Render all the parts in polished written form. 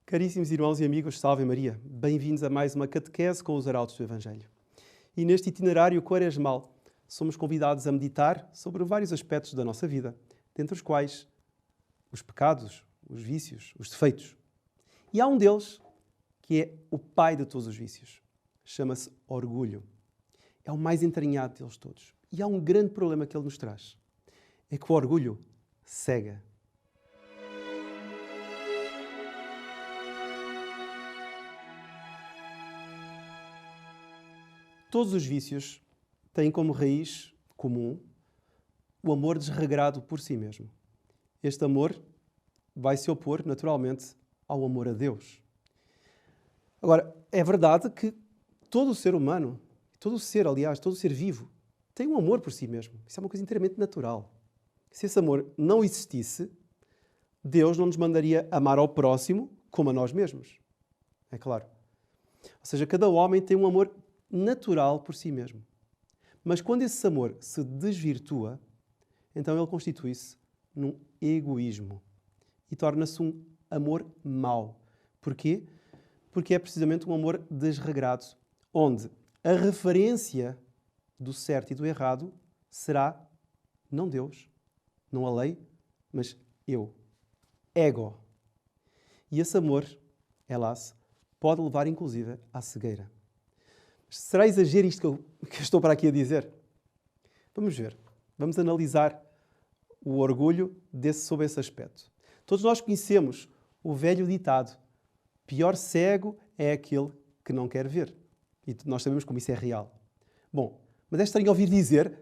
Caríssimos irmãos e amigos, salve Maria. Bem-vindos a mais uma catequese com os arautos do Evangelho. E neste itinerário quaresmal, somos convidados a meditar sobre vários aspectos da nossa vida, dentre os quais os pecados, os vícios, os defeitos. E há um deles que é o pai de todos os vícios. Chama-se orgulho. É o mais entranhado deles todos. E há um grande problema que ele nos traz. É que o orgulho cega. Todos os vícios têm como raiz comum o amor desregrado por si mesmo. Este amor vai se opor, naturalmente, ao amor a Deus. Agora, é verdade que todo o ser humano, todo ser vivo, tem um amor por si mesmo. Isso é uma coisa inteiramente natural. Se esse amor não existisse, Deus não nos mandaria amar ao próximo como a nós mesmos. É claro. Ou seja, cada homem tem um amor natural por si mesmo. Mas quando esse amor se desvirtua, então ele constitui-se num egoísmo e torna-se um amor mau. Porquê? Porque é precisamente um amor desregrado, onde a referência do certo e do errado será não Deus, não a lei, mas eu. Ego. E esse amor, hélas, pode levar inclusive à cegueira. Será exagero isto que eu estou para aqui a dizer? Vamos ver. Vamos analisar o orgulho sob esse aspecto. Todos nós conhecemos o velho ditado: pior cego é aquele que não quer ver. E nós sabemos como isso é real. Bom, mas é estranho ouvir dizer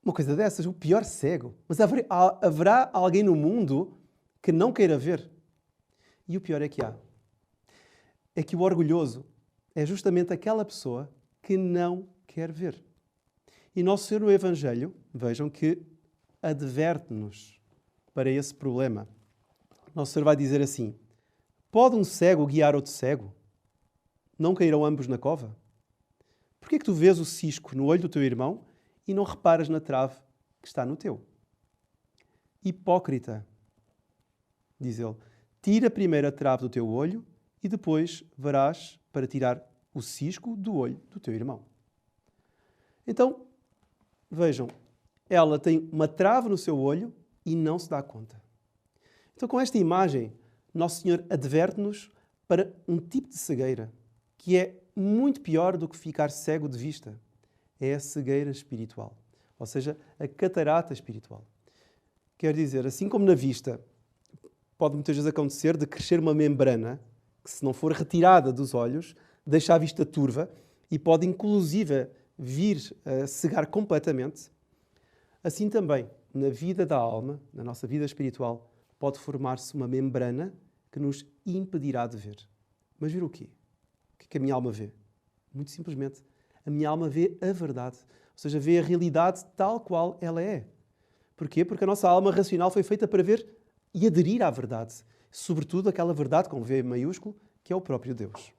uma coisa dessas, o pior cego. Mas haverá alguém no mundo que não queira ver? E o pior é que há. É que o orgulhoso é justamente aquela pessoa que não quer ver. E Nosso Senhor no Evangelho, vejam que adverte-nos para esse problema. Nosso Senhor vai dizer assim: pode um cego guiar outro cego? Não cairão ambos na cova? Por que é que tu vês o cisco no olho do teu irmão e não reparas na trave que está no teu? Hipócrita, diz ele, tira primeiro a trave do teu olho e depois verás para tirar o cisco do olho do teu irmão. Então, vejam, ela tem uma trave no seu olho e não se dá conta. Então, com esta imagem, Nosso Senhor adverte-nos para um tipo de cegueira que é muito pior do que ficar cego de vista. É a cegueira espiritual, ou seja, a catarata espiritual. Quer dizer, assim como na vista pode muitas vezes acontecer de crescer uma membrana que, se não for retirada dos olhos, deixa a vista turva e pode inclusive vir a cegar completamente, assim também, na vida da alma, na nossa vida espiritual, pode formar-se uma membrana que nos impedirá de ver. Mas ver o quê? O que é que a minha alma vê? Muito simplesmente, a minha alma vê a verdade, ou seja, vê a realidade tal qual ela é. Porquê? Porque a nossa alma racional foi feita para ver e aderir à verdade, sobretudo aquela verdade com V maiúsculo, que é o próprio Deus.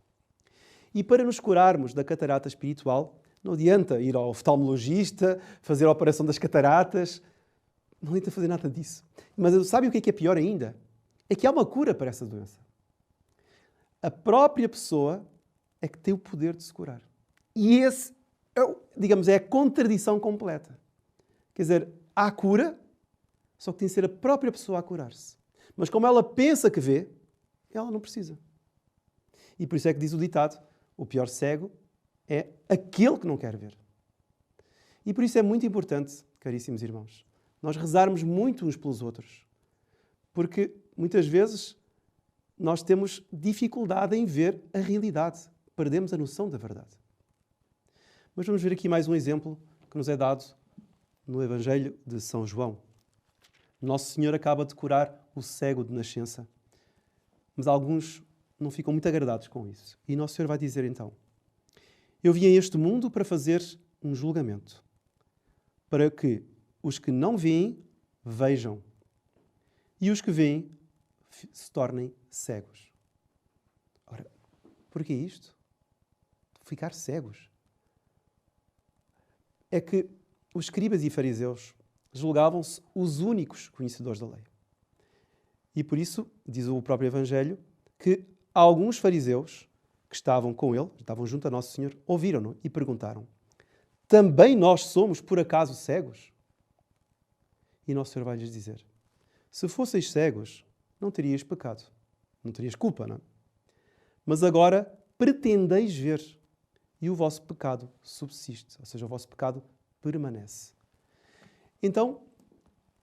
E para nos curarmos da catarata espiritual, não adianta ir ao oftalmologista, fazer a operação das cataratas, não adianta fazer nada disso. Mas sabe o que é pior ainda? É que há uma cura para essa doença. A própria pessoa é que tem o poder de se curar. E esse, digamos, é a contradição completa. Quer dizer, há cura, só que tem de ser a própria pessoa a curar-se. Mas como ela pensa que vê, ela não precisa. E por isso é que diz o ditado: o pior cego é aquele que não quer ver. E por isso é muito importante, caríssimos irmãos, nós rezarmos muito uns pelos outros. Porque muitas vezes nós temos dificuldade em ver a realidade. Perdemos a noção da verdade. Mas vamos ver aqui mais um exemplo que nos é dado no Evangelho de São João. Nosso Senhor acaba de curar o cego de nascença. Mas alguns não ficam muito agradados com isso. E Nosso Senhor vai dizer então: eu vim a este mundo para fazer um julgamento, para que os que não veem, vejam, e os que veem se tornem cegos. Ora, porquê isto? Ficar cegos. É que os escribas e fariseus julgavam-se os únicos conhecedores da lei. E por isso, diz o próprio Evangelho, que alguns fariseus que estavam com ele, estavam junto a Nosso Senhor, ouviram-no e perguntaram: também nós somos, por acaso, cegos? E Nosso Senhor vai-lhes dizer: se fosseis cegos, não teríeis pecado. Não terias culpa, não é? Mas agora pretendeis ver e o vosso pecado subsiste. Ou seja, o vosso pecado permanece. Então,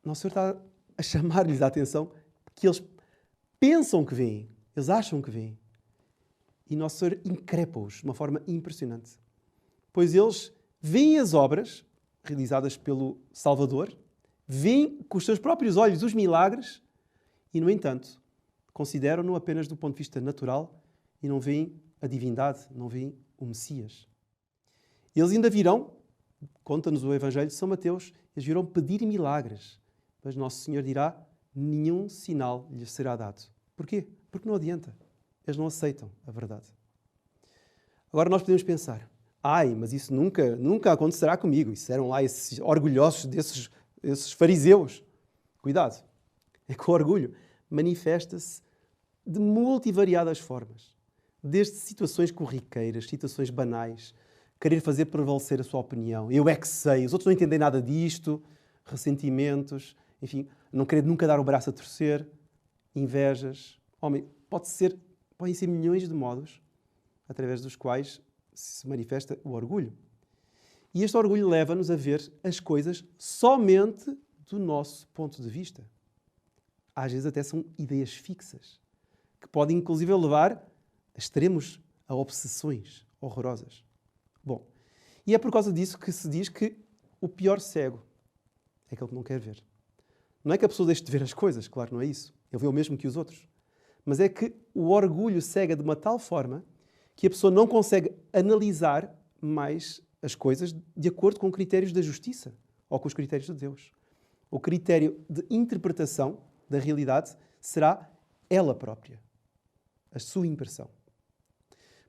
Nosso Senhor está a chamar-lhes a atenção que eles pensam que veem, eles acham que veem. E Nosso Senhor increpa-os de uma forma impressionante. Pois eles veem as obras realizadas pelo Salvador, veem com os seus próprios olhos os milagres e, no entanto, consideram-no apenas do ponto de vista natural e não veem a divindade, não veem o Messias. Eles ainda virão, conta-nos o Evangelho de São Mateus, eles virão pedir milagres, mas Nosso Senhor dirá: nenhum sinal lhes será dado. Porquê? Porque não adianta. Eles não aceitam a verdade. Agora nós podemos pensar: mas isso nunca acontecerá comigo. Isso eram lá esses orgulhosos esses fariseus. Cuidado. É que o orgulho manifesta-se de multivariadas formas. Desde situações corriqueiras, situações banais, querer fazer prevalecer a sua opinião. Eu é que sei, os outros não entendem nada disto, ressentimentos, enfim, não querer nunca dar o braço a torcer, invejas. Podem ser milhões de modos através dos quais se manifesta o orgulho. E este orgulho leva-nos a ver as coisas somente do nosso ponto de vista. Às vezes até são ideias fixas, que podem inclusive levar a extremos, a obsessões horrorosas. Bom, e é por causa disso que se diz que o pior cego é aquele que não quer ver. Não é que a pessoa deixe de ver as coisas, claro, não é isso. Ele vê o mesmo que os outros. Mas é que o orgulho cega de uma tal forma que a pessoa não consegue analisar mais as coisas de acordo com critérios da justiça ou com os critérios de Deus. O critério de interpretação da realidade será ela própria, a sua impressão.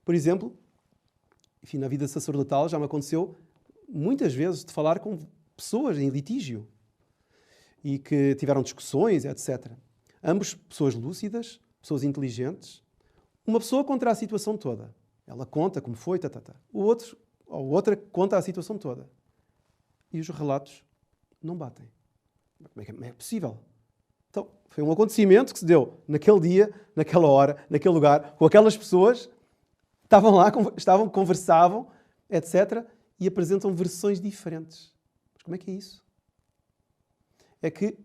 Por exemplo, enfim, na vida sacerdotal já me aconteceu muitas vezes de falar com pessoas em litígio e que tiveram discussões, etc. Ambos pessoas lúcidas, pessoas inteligentes. Uma pessoa conta a situação toda. Ela conta como foi, O outro ou outra conta a situação toda. E os relatos não batem. Como é possível? Então, foi um acontecimento que se deu naquele dia, naquela hora, naquele lugar, com aquelas pessoas, estavam lá, conversavam, etc. E apresentam versões diferentes. Mas como é que é isso? É que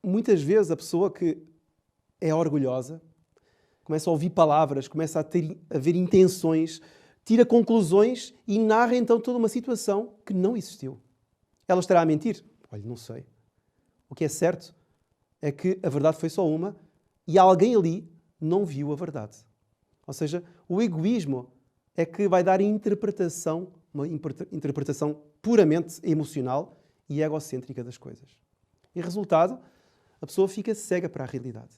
muitas vezes a pessoa que é orgulhosa começa a ouvir palavras, começa a ver intenções, tira conclusões e narra então toda uma situação que não existiu. Ela estará a mentir? Olha, não sei. O que é certo é que a verdade foi só uma e alguém ali não viu a verdade. Ou seja, o egoísmo é que vai dar interpretação, uma interpretação puramente emocional e egocêntrica das coisas. E resultado, a pessoa fica cega para a realidade.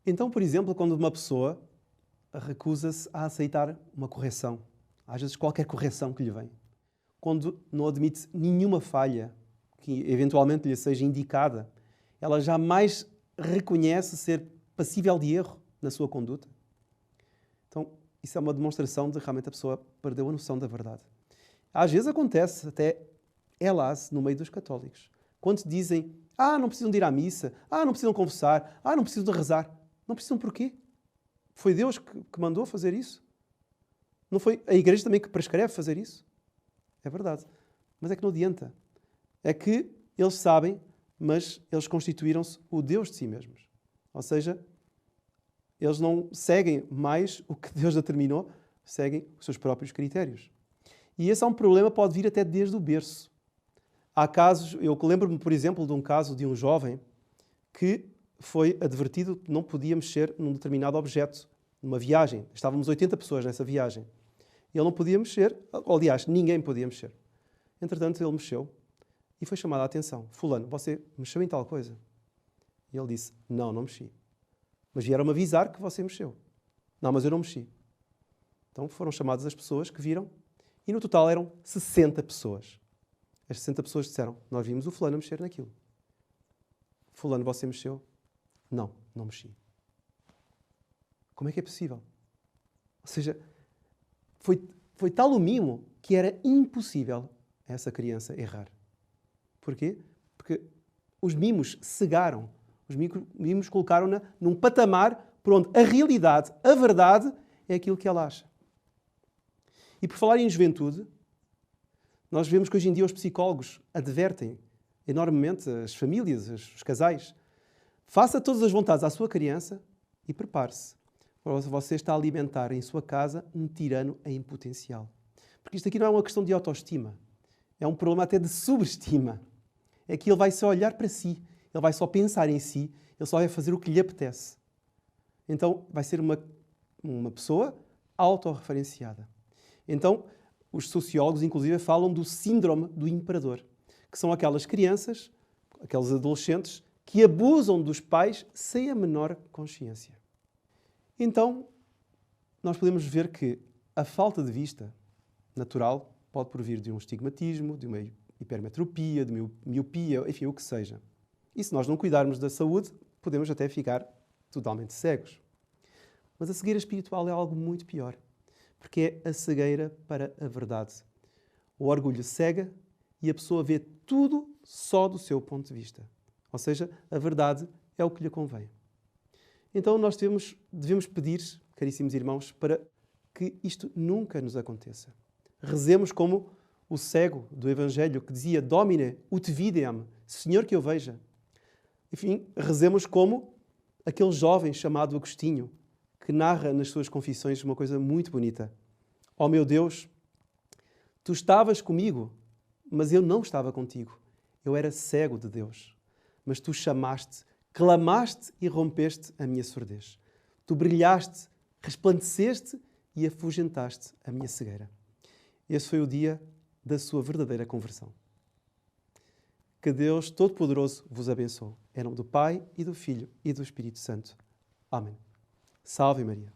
Então, por exemplo, quando uma pessoa recusa-se a aceitar uma correção, às vezes qualquer correção que lhe vem, quando não admite nenhuma falha que eventualmente lhe seja indicada, ela jamais reconhece ser passível de erro na sua conduta. Então, isso é uma demonstração de que realmente a pessoa perdeu a noção da verdade. Às vezes acontece até, no meio dos católicos. Quando dizem, não precisam de ir à missa, não precisam confessar, não precisam de rezar. Não precisam porquê? Foi Deus que mandou fazer isso? Não foi a Igreja também que prescreve fazer isso? É verdade. Mas é que não adianta. É que eles sabem, mas eles constituíram-se o Deus de si mesmos. Ou seja, eles não seguem mais o que Deus determinou, seguem os seus próprios critérios. E esse é um problema que pode vir até desde o berço. Há casos, eu lembro-me, por exemplo, de um caso de um jovem que foi advertido que não podia mexer num determinado objeto, numa viagem. Estávamos 80 pessoas nessa viagem. Ele não podia mexer, aliás, ninguém podia mexer. Entretanto, ele mexeu e foi chamada a atenção. Fulano, você mexeu em tal coisa? E ele disse, não mexi. Mas vieram-me avisar que você mexeu. Não, mas eu não mexi. Então foram chamadas as pessoas que viram e no total eram 60 pessoas. As 60 pessoas disseram, nós vimos o fulano a mexer naquilo. Fulano, você mexeu? Não mexi. Como é que é possível? Ou seja, foi tal o mimo que era impossível a essa criança errar. Porquê? Porque os mimos cegaram. Os mimos colocaram-na num patamar por onde a realidade, a verdade, é aquilo que ela acha. E por falar em juventude, nós vemos que hoje em dia os psicólogos advertem enormemente as famílias, os casais. Faça todas as vontades à sua criança e prepare-se. Você está a alimentar em sua casa um tirano em potencial. Porque isto aqui não é uma questão de autoestima. É um problema até de subestima. É que ele vai só olhar para si. Ele vai só pensar em si. Ele só vai fazer o que lhe apetece. Então, vai ser uma pessoa autorreferenciada. Então, os sociólogos, inclusive, falam do síndrome do imperador, que são aquelas crianças, aqueles adolescentes, que abusam dos pais sem a menor consciência. Então, nós podemos ver que a falta de vista natural pode provir de um estigmatismo, de uma hipermetropia, de uma miopia, enfim, o que seja. E se nós não cuidarmos da saúde, podemos até ficar totalmente cegos. Mas a cegueira espiritual é algo muito pior, porque é a cegueira para a verdade. O orgulho cega e a pessoa vê tudo só do seu ponto de vista. Ou seja, a verdade é o que lhe convém. Então nós devemos pedir, caríssimos irmãos, para que isto nunca nos aconteça. Rezemos como o cego do Evangelho que dizia Domine, ut videam, Senhor que eu veja. Enfim, rezemos como aquele jovem chamado Agostinho, que narra nas suas confissões uma coisa muito bonita. Ó meu Deus, tu estavas comigo, mas eu não estava contigo. Eu era cego de Deus. Mas tu chamaste, clamaste e rompeste a minha surdez. Tu brilhaste, resplandeceste e afugentaste a minha cegueira. Esse foi o dia da sua verdadeira conversão. Que Deus Todo-Poderoso vos abençoe. Em nome do Pai, e do Filho, e do Espírito Santo. Amém. Salve Maria.